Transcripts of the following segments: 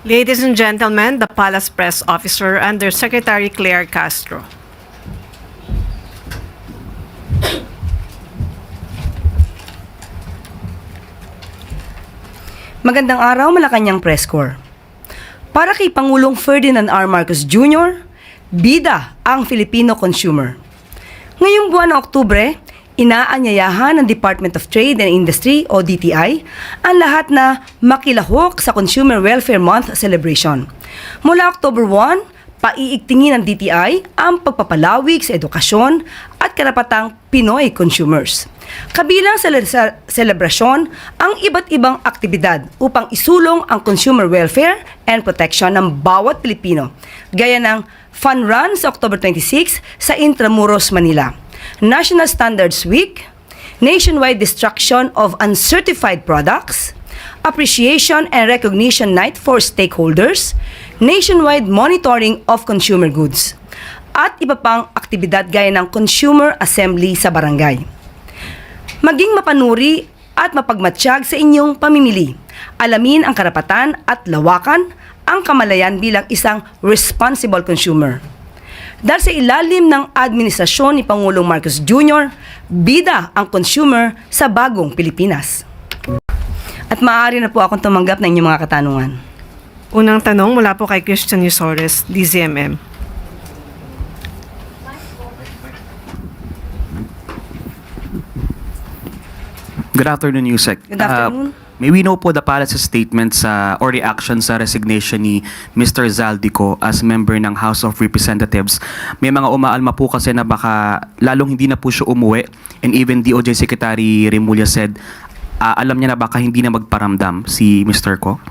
Ladies and gentlemen, the Palace Press Officer under Secretary Claire Castro. Magandang araw, Malacanang Press Corps. Para kay Pangulong Ferdinand R. Marcos Jr., bida ang Filipino consumer. Ngayong buwan ng Oktubre, inaanyayahan ng Department of Trade and Industry o DTI ang lahat na makilahok sa Consumer Welfare Month celebration. Mula October 1, paiigtingin ng DTI ang pagpapalawig sa edukasyon at karapatang Pinoy consumers. Kabilang sa selebrasyon ang iba't ibang aktibidad upang isulong ang consumer welfare and protection ng bawat Pilipino, gaya ng Fun Run sa October 26 sa Intramuros, Manila, National Standards Week, Nationwide Destruction of Uncertified Products, Appreciation and Recognition Night for Stakeholders, Nationwide Monitoring of Consumer Goods, at iba pang aktibidad gaya ng Consumer Assembly sa barangay. Maging mapanuri at mapagmatsyag sa inyong pamimili. Alamin ang karapatan at lawakan ang kamalayan bilang isang responsible consumer. Dahil sa ilalim ng administrasyon ni Pangulong Marcos Jr., bida ang consumer sa bagong Pilipinas. At maaari na po akong tumanggap ng inyong mga katanungan. Unang tanong mula po kay Christian Yusores, DZMM. Good afternoon, Yusek. Good afternoon. May we know po the Palace's statement or reaction sa resignation ni Mr. Zaldico as member ng House of Representatives. May mga umaalma po kasi na baka lalong hindi na po siya umuwi, and even DOJ Secretary Remulla said alam niya na baka hindi na magparamdam si Mr. Ko.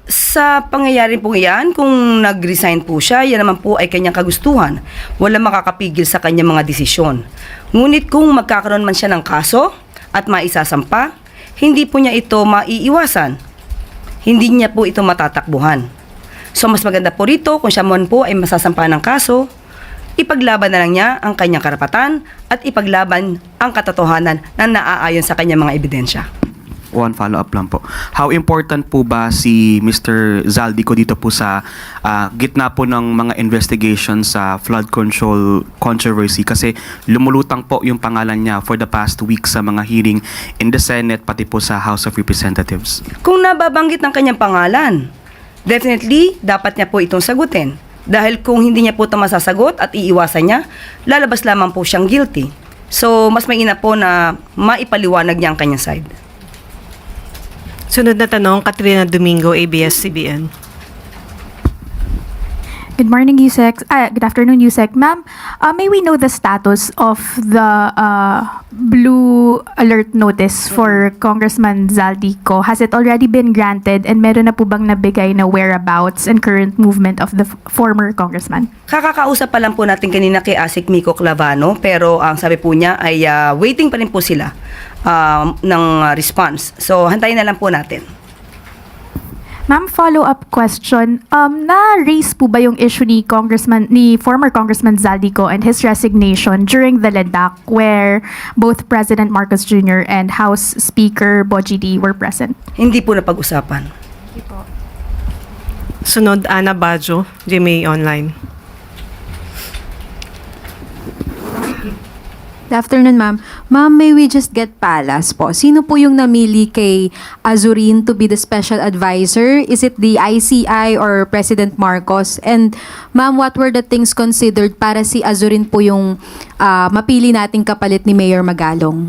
Sa pangyayari po yan, kung nag-resign po siya, yan naman po ay kanyang kagustuhan. Walang makakapigil sa kanyang mga desisyon. Ngunit kung magkakaroon man siya ng kaso at maisasampa, hindi po niya ito maiiwasan. Hindi niya po ito matatakbuhan. So mas maganda po rito kung siya man po ay masasampa ng kaso, ipaglaban na lang niya ang kanyang karapatan at ipaglaban ang katotohanan na naaayon sa kanyang mga ebidensya. One follow-up lang po. How important po ba si Mr. Zaldico dito po sa gitna po ng mga investigation sa flood control controversy? Kasi lumulutang po yung pangalan niya for the past week sa mga hearing in the Senate pati po sa House of Representatives. Kung nababanggit ng kanyang pangalan, definitely dapat niya po itong sagutin. Dahil kung hindi niya po ito masasagot at iiwasan niya, lalabas lamang po siyang guilty. So, mas mainam po na maipaliwanag niya ang kanyang side. Sunod na tanong, Katrina Domingo, ABS-CBN. Good morning, Yusek. Good afternoon, Yusek. Ma'am, may we know the status of the blue alert notice for Congressman Zaldico? Has it already been granted, and meron na po bang nabigay na whereabouts and current movement of the former congressman? Kakakausap pa lang po natin kanina kay Asik Miko Clavano, pero ang sabi po niya ay waiting pa rin po sila ng response. So, hantayin na lang po natin. Ma'am, follow-up question. Na-raise po ba yung issue ni former Congressman Zaldico and his resignation during the LEDAC where both President Marcos Jr. and House Speaker Bogie D were present? Hindi po napag-usapan. Sunod, Ana Bajo, GMA Online. Good afternoon, ma'am. Ma'am, may we just get Palace po? Sino po yung namili kay Azurin to be the special advisor? Is it the ICI or President Marcos? And ma'am, what were the things considered para si Azurin po yung mapili nating kapalit ni Mayor Magalong?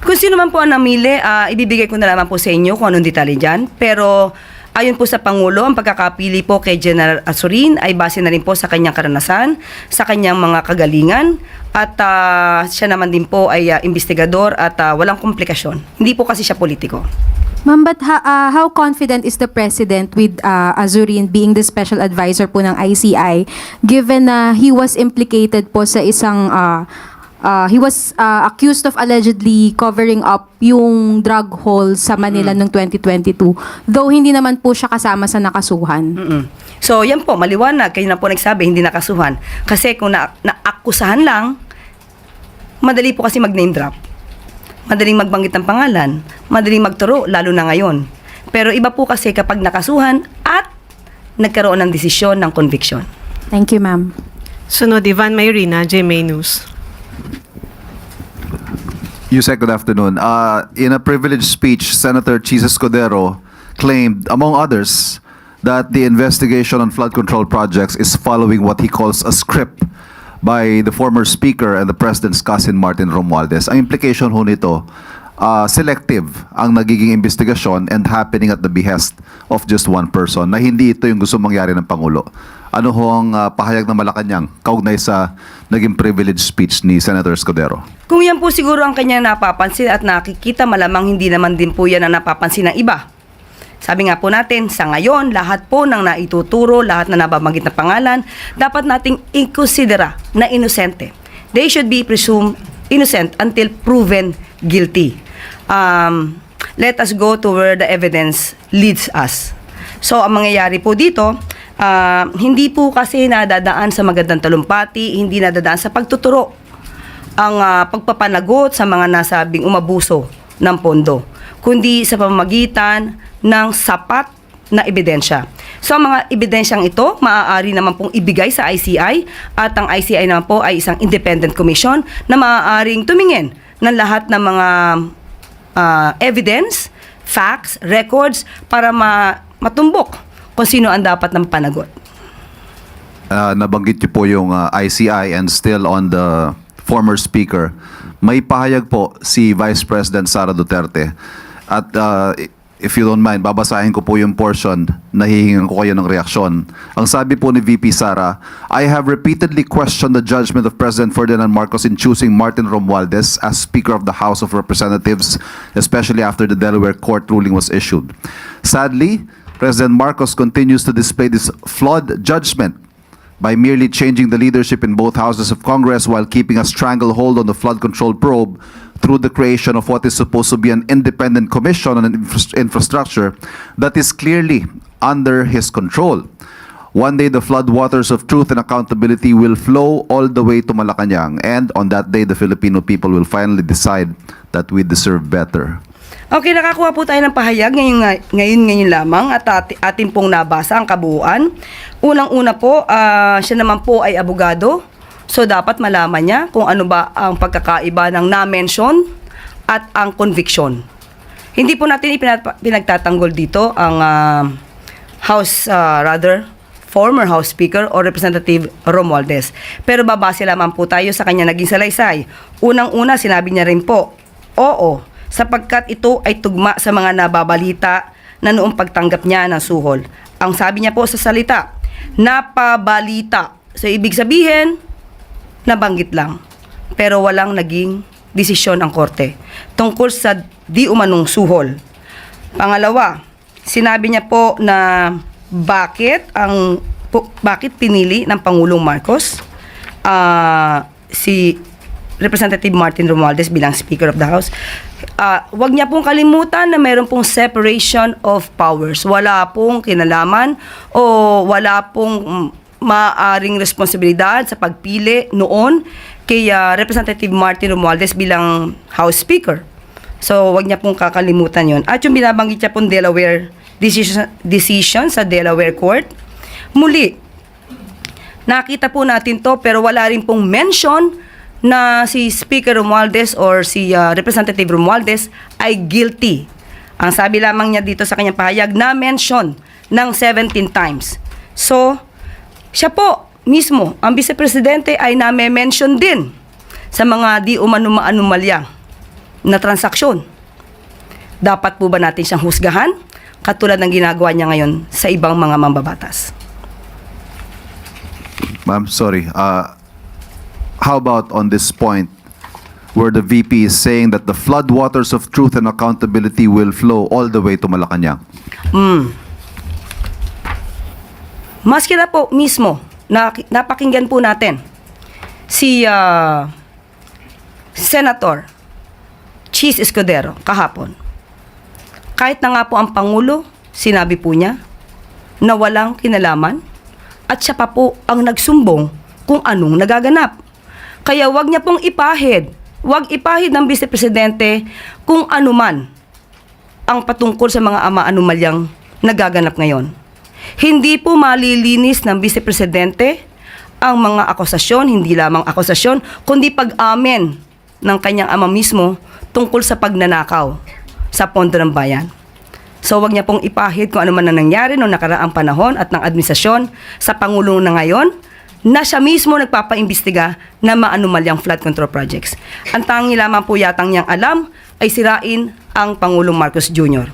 Kung sino man po ang namili, ibibigay ko na lamang po sa inyo kung anong detalye dyan. Pero ayon po sa Pangulo, ang pagkakapili po kay General Azurin ay base na rin po sa kanyang karanasan, sa kanyang mga kagalingan, at siya naman din po ay investigador at walang komplikasyon. Hindi po kasi siya politiko. Ma'am, but how confident is the President with Azurin being the special advisor po ng ICI given na he was implicated po sa isang he was accused of allegedly covering up yung drug haul sa Manila noong 2022, though hindi naman po siya kasama sa nakasuhan. So, yan po, maliwanag. Kayo na po nagsabi, hindi nakasuhan. Kasi kung naakusahan lang, madali po kasi mag-name drop. Madaling magbanggit ng pangalan, madaling magturo, lalo na ngayon. Pero iba po kasi kapag nakasuhan at nagkaroon ng desisyon ng conviction. Thank you, ma'am. Sunod, Ivan Mayrina, GMA News. Yusek, good afternoon. In a privileged speech, Senator Chis Escudero claimed, among others, that the investigation on flood control projects is following what he calls a script by the former Speaker and the President's cousin, Martin Romualdez. Ang implication ho nito, selective ang nagiging investigasyon and happening at the behest of just one person, na hindi ito yung gusto mangyari ng Pangulo. Ano ho ang pahayag ng Malacanang kaugnay sa naging privileged speech ni Senator Escudero? Kung yan po siguro ang kanyang napapansin at nakikita, malamang hindi naman din po yan ang napapansin ng iba. Sabi nga po natin, sa ngayon, lahat po ng naituturo, lahat na nababanggit na pangalan, dapat nating i-considera na inosente. They should be presumed innocent until proven guilty. Let us go to where the evidence leads us. So, ang mangyayari po dito, hindi po kasi nadadaan sa magandang talumpati, hindi nadadaan sa pagtuturo ang pagpapanagot sa mga nasabing umabuso ng pondo, kundi sa pamamagitan ng sapat na ebidensya. So, ang mga ebidensyang ito, maaari naman pong ibigay sa ICI at ang ICI naman po ay isang independent commission na maaaring tumingin ng lahat ng mga evidence, facts, records para matumbok kung sino ang dapat ng panagot. Nabanggit niyo po yung ICI and still on the former Speaker. May pahayag po si Vice President Sara Duterte. At if you don't mind, babasahin ko po yung portion na hihingan ko kayo ng reaksyon. Ang sabi po ni VP Sara, I have repeatedly questioned the judgment of President Ferdinand Marcos in choosing Martin Romualdez as Speaker of the House of Representatives, especially after the Delaware court ruling was issued. Sadly, President Marcos continues to display this flawed judgment by merely changing the leadership in both houses of Congress while keeping a stranglehold on the flood control probe through the creation of what is supposed to be an independent commission on infrastructure that is clearly under his control. One day, the flood waters of truth and accountability will flow all the way to Malacanang, and on that day, the Filipino people will finally decide that we deserve better. Okay, nakakuha po tayo ng pahayag ngayon lamang at atin pong nabasa ang kabuuan. Unang-una po, siya naman po ay abogado. So, dapat malaman niya kung ano ba ang pagkakaiba ng na-mention at ang conviction. Hindi po natin pinagtatanggol dito ang former House Speaker o Representative Romualdez. Pero babase lamang po tayo sa kanya naging salaysay. Unang-una, sinabi niya rin po, oo, sapagkat ito ay tugma sa mga nababalita na noong pagtanggap niya ng suhol. Ang sabi niya po sa salita, napabalita. So, ibig sabihin, nabanggit lang. Pero walang naging desisyon ang korte tungkol sa di umanong suhol. Pangalawa, sinabi niya po na bakit pinili ng Pangulong Marcos si Representative Martin Romualdez bilang Speaker of the House. Wag niya pong kalimutan na mayroon pong separation of powers. Wala pong kinalaman o wala pong maaring responsibilidad sa pagpili noon kay Representative Martin Romualdez bilang House Speaker. So, wag niya pong kakalimutan yon. At yung binabanggit niya pong Delaware decision sa Delaware Court, muli, nakita po natin to pero wala rin pong mention na si Speaker Romualdez or si Representative Romualdez ay guilty. Ang sabi lamang niya dito sa kanyang pahayag na mention ng 17 times. So, siya po mismo, ang Vice Presidente ay na-mention din sa mga di umano-anomalya na transaksyon. Dapat po ba natin siyang husgahan? Katulad ng ginagawa niya ngayon sa ibang mga mambabatas. Ma'am, sorry. How about on this point where the VP is saying that the flood waters of truth and accountability will flow all the way to Malacanang? Maski na po mismo, napakinggan po natin si Senator Chis Escudero kahapon. Kahit na nga po ang Pangulo, sinabi po niya na walang kinalaman at siya pa po ang nagsumbong kung anong nagaganap. Kaya wag niya pong ipahid, wag ipahid ng Vice Presidente kung ano man ang patungkol sa mga anomalyang nagaganap ngayon. Hindi po malilinis ng Vice Presidente ang mga akusasyon, hindi lamang akusasyon, kundi pag-amin ng kanyang ama mismo tungkol sa pagnanakaw sa pondo ng bayan. So wag niya pong ipahid kung ano man ang nangyari noong nakaraang panahon at ng administrasyon sa Pangulo na ngayon na siya mismo nagpapaimbestiga na maanumalyang flood control projects. Ang tangi lamang po yatang niyang alam ay sirain ang Pangulong Marcos Jr.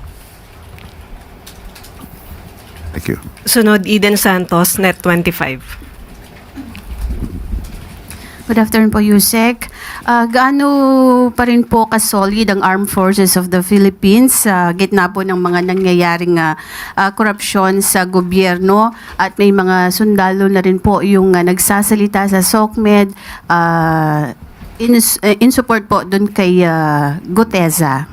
Thank you. Sunod, Eden Santos, Net 25. Good afternoon po, Yusek. Gaano pa rin po ka-solid ang Armed Forces of the Philippines sa gitna po ng mga nangyayaring korupsyon sa gobyerno at may mga sundalo na rin po yung nagsasalita sa SOCMED in support po dun kay Guteza.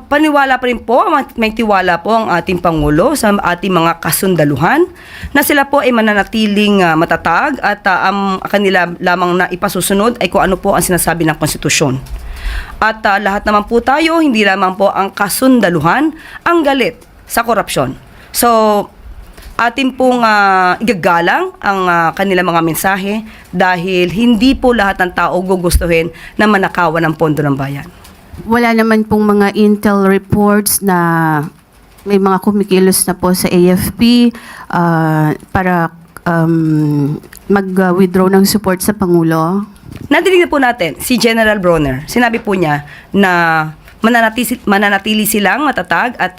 Paniwala pa rin po, may tiwala po ang ating Pangulo sa ating mga kasundaluhan na sila po ay mananatiling matatag at ang kanila lamang na ipasusunod ay kung ano po ang sinasabi ng konstitusyon. At lahat naman po tayo, hindi lamang po ang kasundaluhan ang galit sa korupsyon. So, atin pong igagalang ang kanilang mga mensahe dahil hindi po lahat ng tao gugustuhin na manakawan ng pondo ng bayan. Wala naman pong mga intel reports na may mga kumikilos na po sa AFP para mag-withdraw ng support sa Pangulo. Nadinig na po natin si General Bronner. Sinabi po niya na mananatili silang matatag at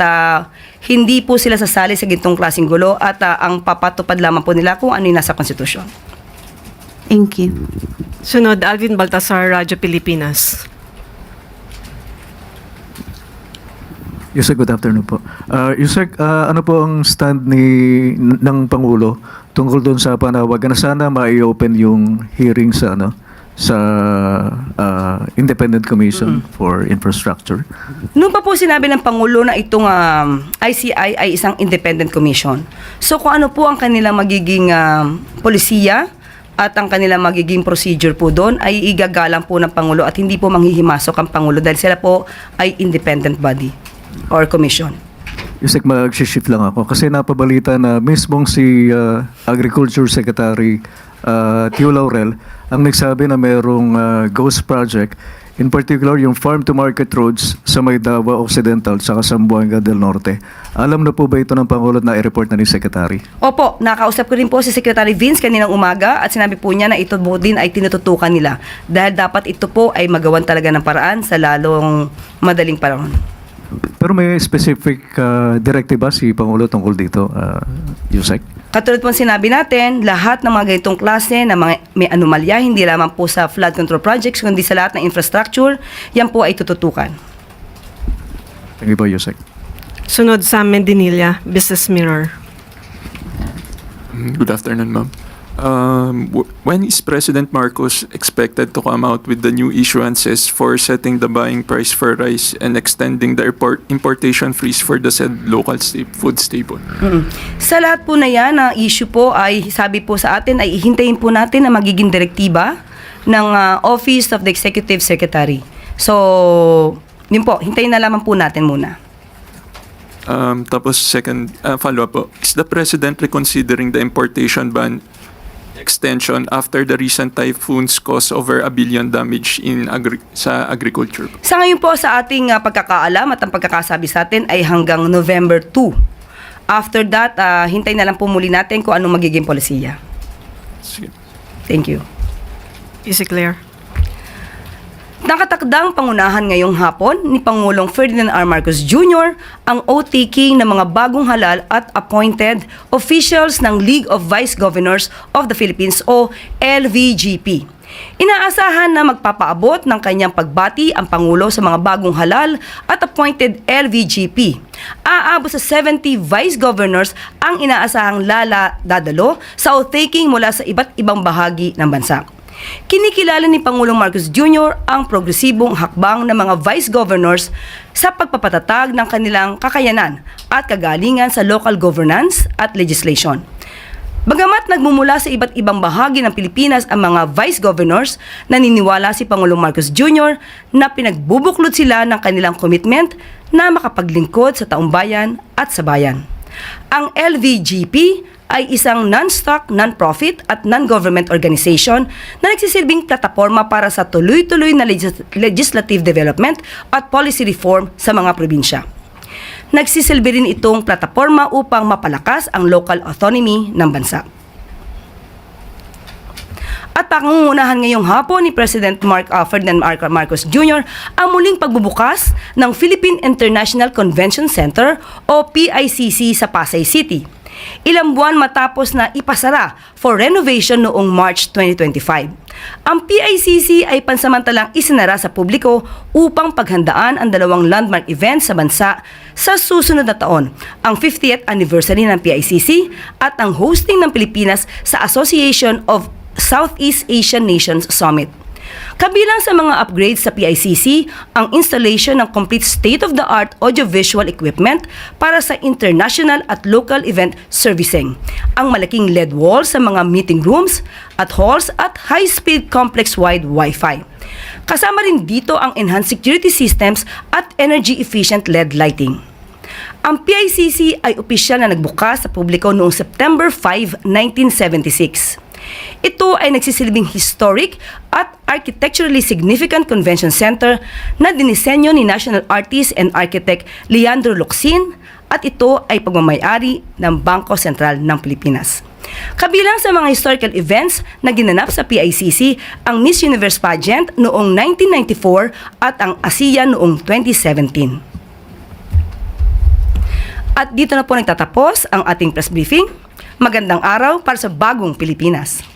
hindi po sila sasali sa gintong klaseng gulo at ang papatupad lamang po nila kung ano yung nasa konstitusyon. Thank you. Sunod, Alvin Baltasar, Radyo Pilipinas. Yusek, good afternoon po. Yusek, ano po ang stand ng Pangulo tungkol doon sa panawagan na sana ma-open yung hearing sa Independent Commission for Infrastructure? Noon pa po sinabi ng Pangulo na itong ICI ay isang independent commission. So kung ano po ang kanilang magiging polisiya at ang kanilang magiging procedure po doon ay igagalang po ng Pangulo at hindi po manghihimasok ang Pangulo dahil sila po ay independent body or commission. Yusek, mag-shift lang ako kasi napabalita na mismong si Agriculture Secretary Tio Laurel ang nagsabi na mayroong ghost project, in particular yung farm-to-market roads sa may Davao Occidental sa Zamboanga del Norte. Alam na po ba ito ng Pangulo na i-report na ni Secretary? Opo, nakausap ko rin po si Secretary Vince kaninang umaga at sinabi po niya na ito po din ay tinututukan nila dahil dapat ito po ay magawan talaga ng paraan sa lalong madaling panahon. Pero may specific directive ba si Pangulo tungkol dito, Yusek? Katulad po sinabi natin, lahat ng mga ganitong klase na mga may anomalya, hindi lamang po sa flood control projects, kundi sa lahat ng infrastructure, yan po ay tututukan. Thank you po, Yusek. Sunod, Sam Mendinilla, Business Mirror. Good afternoon, ma'am. When is President Marcos expected to come out with the new issuances for setting the buying price for rice and extending the importation freeze for the said local food staple? Sa lahat po na yan, ang issue po ay sabi po sa atin ay ihintayin po natin na magiging direktiba ng Office of the Executive Secretary. So, yun po, hintayin na lamang po natin muna. Tapos second follow-up po, is the President reconsidering the importation ban extension after the recent typhoons caused over 1 billion damage in sa agriculture? Sa ngayon po sa ating pagkakaalam at ang pagkakasabi sa atin ay hanggang November 2. After that, hintay na lang po muli natin kung anong magiging polisiya. Sige. Thank you. Easy Claire. Nakatakdang pangunahan ngayong hapon ni Pangulong Ferdinand R. Marcos Jr. ang oath-taking ng mga bagong halal at appointed officials ng League of Vice Governors of the Philippines o LVGP. Inaasahan na magpapaabot ng kanyang pagbati ang Pangulo sa mga bagong halal at appointed LVGP. Aabot sa 70 Vice Governors ang inaasahang dadalo sa oath-taking mula sa iba't ibang bahagi ng bansa. Kinikilala ni Pangulong Marcos Jr. ang progresibong hakbang ng mga Vice Governors sa pagpapatatag ng kanilang kakayanan at kagalingan sa local governance at legislation. Bagamat nagmumula sa iba't ibang bahagi ng Pilipinas ang mga Vice Governors, naniniwala si Pangulong Marcos Jr. na pinagbubuklod sila ng kanilang commitment na makapaglingkod sa taumbayan at sa bayan. Ang LVGP ay isang non-stock, non-profit at non-government organization na nagsisilbing plataforma para sa tuloy-tuloy na legislative development at policy reform sa mga probinsya. Nagsisilbi rin itong plataforma upang mapalakas ang local autonomy ng bansa. At pangungunahan ngayong hapon ni President Ferdinand Marcos Jr. ang muling pagbubukas ng Philippine International Convention Center o PICC sa Pasay City. Ilang buwan matapos na ipasara for renovation noong March 2025. Ang PICC ay pansamantalang isinara sa publiko upang paghandaan ang dalawang landmark events sa bansa sa susunod na taon, ang 50th anniversary ng PICC at ang hosting ng Pilipinas sa Association of Southeast Asian Nations Summit. Kabilang sa mga upgrades sa PICC, ang installation ng complete state-of-the-art audiovisual equipment para sa international at local event servicing, ang malaking LED wall sa mga meeting rooms at halls at high-speed complex-wide Wi-Fi. Kasama rin dito ang enhanced security systems at energy-efficient LED lighting. Ang PICC ay opisyal na nagbukas sa publiko noong September 5, 1976. Ito ay nagsisilbing historic at architecturally significant convention center na dinisenyo ni national artist and architect Leandro Locsin at ito ay pagmamayari ng Bangko Sentral ng Pilipinas. Kabilang sa mga historical events na ginanap sa PICC ang Miss Universe pageant noong 1994 at ang ASEAN noong 2017. At dito na po nagtatapos ang ating press briefing. Magandang araw para sa bagong Pilipinas.